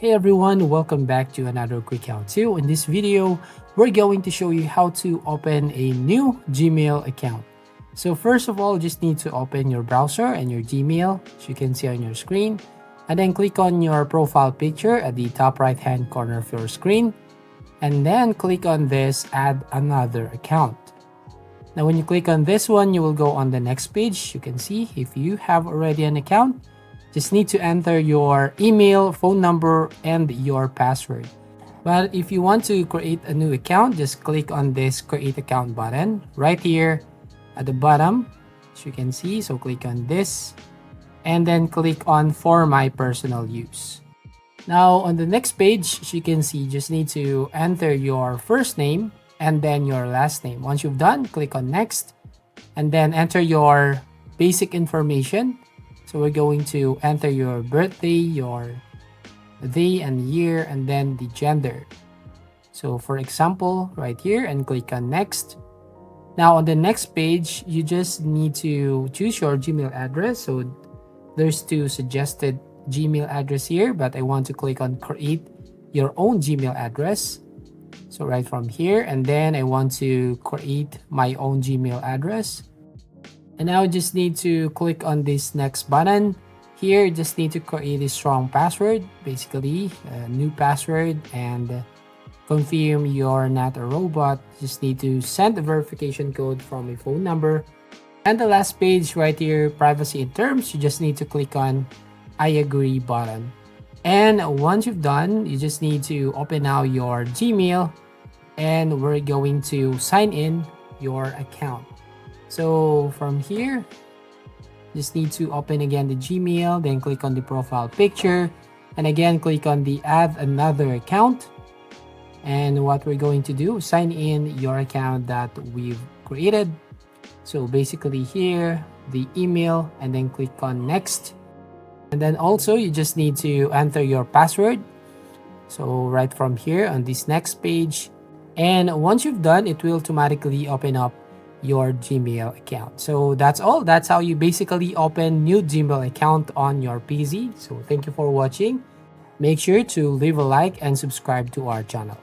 Hey everyone, welcome back to another quick how-to. In this video, we're going to show you how to open a new Gmail account. So first of all, just need to open your browser and your Gmail, as you can see on your screen, and then click on your profile picture at the top right-hand corner of your screen, and then click on this Add Another Account. Now when you click on this one, you will go on the next page. You can see if you have already an account, just need to enter your email, phone number, and your password. But if you want to create a new account, just click on this Create Account button right here at the bottom, as you can see. So click on this and then click on For My Personal Use. Now on the next page, as you can see, just need to enter your first name and then your last name. Once you've done, click on Next and then enter your basic information. So we're going to enter your birthday, your day and year, and then the gender. So for example, right here, and click on Next. Now on the next page, you just need to choose your Gmail address. So there's two suggested Gmail address here, but I want to click on Create Your Own Gmail Address. So right from here, and then I want to create my own Gmail address. And now I just need to click on this next button. Here, you just need to create a strong password, basically a new password, and confirm you're not a robot. Just need to send a verification code from a phone number. And the last page right here, privacy and terms, you just need to click on I agree button. And once you've done, you just need to open now your Gmail and we're going to sign in your account. So from here, just need to open again the Gmail, then click on the profile picture, and again click on the Add Another Account. And what we're going to do, sign in your account that we've created. So basically here, the email, and then click on Next. And then also you just need to enter your password. So right from here on this next page. And once you've done, it will automatically open up your Gmail account. So that's all. That's how you basically open new Gmail account on your PC. So thank you for watching. Make sure to leave a like and subscribe to our channel.